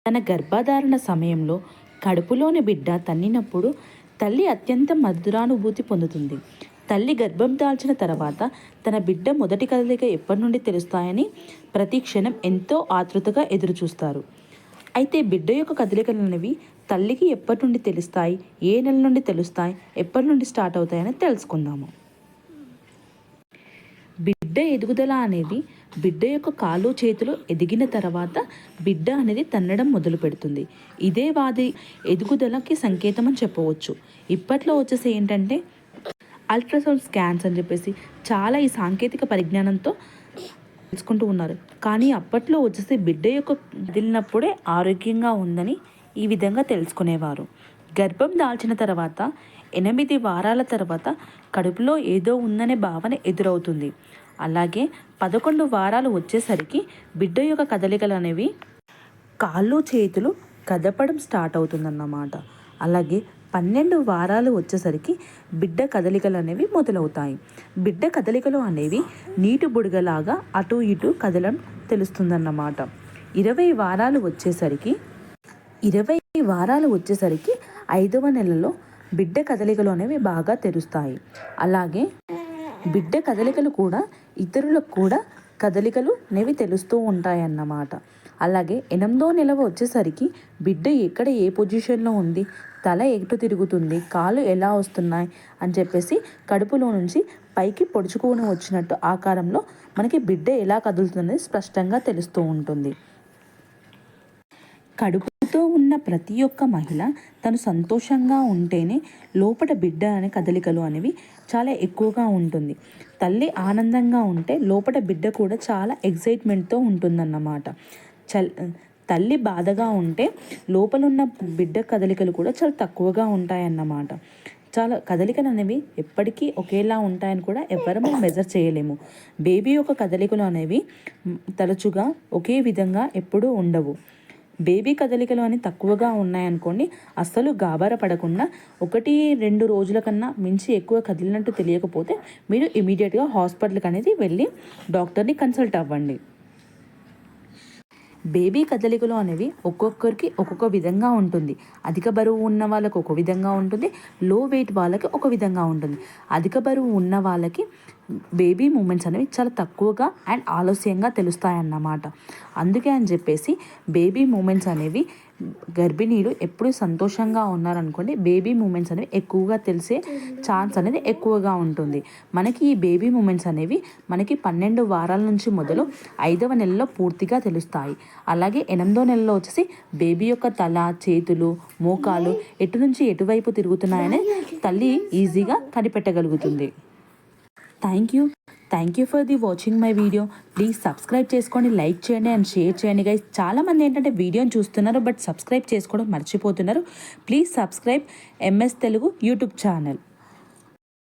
తన గర్భధారణ సమయంలో కడుపులోని బిడ్డ తన్నినప్పుడు తల్లి అత్యంత మధురానుభూతి పొందుతుంది. తల్లి గర్భం దాల్చిన తర్వాత తన బిడ్డ మొదటి కదలిక ఎప్పటి నుండి తెలుస్తాయని ప్రతి క్షణం ఎంతో ఆతృతగా ఎదురుచూస్తారు. అయితే బిడ్డ యొక్క కదలికలు అనేవి తల్లికి ఎప్పటి నుండి తెలుస్తాయి, ఏ నెల నుండి తెలుస్తాయి, ఎప్పటి నుండి స్టార్ట్ అవుతాయని తెలుసుకుందాము. బిడ్డ ఎదుగుదల అనేది బిడ్డ యొక్క కాళ్ళు చేతులు ఎదిగిన తర్వాత బిడ్డ అనేది తన్నడం మొదలు పెడుతుంది. ఇదే వాది ఎదుగుదలకి సంకేతం అని చెప్పవచ్చు. ఇప్పట్లో వచ్చేసి ఏంటంటే అల్ట్రాసౌండ్ స్కాన్స్ అని చెప్పేసి చాలా ఈ సాంకేతిక పరిజ్ఞానంతో తెలుసుకుంటూ ఉన్నారు. కానీ అప్పట్లో వచ్చేసి బిడ్డ యొక్క కదిలినప్పుడే ఆరోగ్యంగా ఉందని ఈ విధంగా తెలుసుకునేవారు. గర్భం దాల్చిన తర్వాత 8 వారాల తర్వాత కడుపులో ఏదో ఉందనే భావన ఎదురవుతుంది. అలాగే 11 వారాలు వచ్చేసరికి బిడ్డ యొక్క కదలికలు అనేవి కాళ్ళు చేతులు కదపడం స్టార్ట్ అవుతుందన్నమాట. అలాగే 12 వారాలు వచ్చేసరికి బిడ్డ కదలికలు అనేవి మొదలవుతాయి. బిడ్డ కదలికలు అనేవి నీటి బుడగలాగా అటు ఇటు కదలడం తెలుస్తుందన్నమాట. 20 వారాలు వచ్చేసరికి 5వ నెలలో బిడ్డ కదలికలు అనేవి బాగా తెలుస్తాయి. అలాగే బిడ్డ కదలికలు కూడా ఇతరులకు కూడా కదలికలు అనేవి తెలుస్తూ ఉంటాయన్నమాట. అలాగే 8వ నెల వచ్చేసరికి బిడ్డ ఎక్కడ ఏ పొజిషన్లో ఉంది, తల ఎటు తిరుగుతుంది, కాళ్ళు ఎలా వస్తున్నాయి అని చెప్పేసి కడుపులో నుంచి పైకి పొడుచుకొని వచ్చినట్టు ఆకారంలో మనకి బిడ్డ ఎలా కదులుతుందనేది స్పష్టంగా తెలుస్తూ ఉంటుంది. కడుపుతో ఉన్న ప్రతి ఒక్క మహిళ తను సంతోషంగా ఉంటేనే లోపల బిడ్డ అనే కదలికలు అనేవి చాలా ఎక్కువగా ఉంటుంది. తల్లి ఆనందంగా ఉంటే లోపల బిడ్డ కూడా చాలా ఎక్సైట్మెంట్తో ఉంటుందన్నమాట. తల్లి బాధగా ఉంటే లోపల ఉన్న బిడ్డ కదలికలు కూడా చాలా తక్కువగా ఉంటాయన్నమాట. చాలా కదలికలు అనేవి ఎప్పటికీ ఒకేలా ఉంటాయని కూడా ఎవరూ మెజర్ చేయలేము. బేబీ యొక్క కదలికలు అనేవి తరచుగా ఒకే విధంగా ఎప్పుడూ ఉండవు. బేబీ కదలికలు అని తక్కువగా ఉన్నాయనుకోండి, అస్సలు గాబరా పడకుండా 1-2 రోజుల కన్నా మించి ఎక్కువ కదిలినట్టు తెలియకపోతే మీరు ఇమీడియట్గా హాస్పిటల్కి అనేది వెళ్ళి డాక్టర్ని కన్సల్ట్ అవ్వండి. బేబీ కదలికలు అనేవి ఒక్కొక్కరికి ఒక్కొక్క విధంగా ఉంటుంది. అధిక బరువు ఉన్న వాళ్ళకి ఒక విధంగా ఉంటుంది, లో వెయిట్ వాళ్ళకి ఒక విధంగా ఉంటుంది. అధిక బరువు ఉన్న వాళ్ళకి బేబీ మూమెంట్స్ అనేవి చాలా తక్కువగా అండ్ ఆలస్యంగా తెలుస్తాయన్నమాట. అందుకే అని చెప్పేసి బేబీ మూమెంట్స్ అనేవి గర్భిణీలు ఎప్పుడు సంతోషంగా ఉన్నారనుకోండి, బేబీ మూమెంట్స్ అనేవి ఎక్కువగా తెలిసే ఛాన్స్ అనేది ఎక్కువగా ఉంటుంది. మనకి ఈ బేబీ మూమెంట్స్ అనేవి మనకి 12 వారాల నుంచి మొదలు 5వ నెలలో పూర్తిగా తెలుస్తాయి. అలాగే 8వ నెలలో వచ్చేసి బేబీ యొక్క తల, చేతులు, మోకాలు ఎటు నుంచి ఎటువైపు తిరుగుతున్నాయని తల్లి ఈజీగా కనిపెట్టగలుగుతుంది. Thank you for watching my video. Please subscribe చేసుకోండి, లైక్ చేయండి అండ్ షేర్ చేయండి గైస్. చాలామంది ఏంటంటే వీడియోని చూస్తున్నారు బట్ సబ్స్క్రైబ్ చేసుకోవడం మర్చిపోతున్నారు. Please subscribe MS Telugu YouTube channel.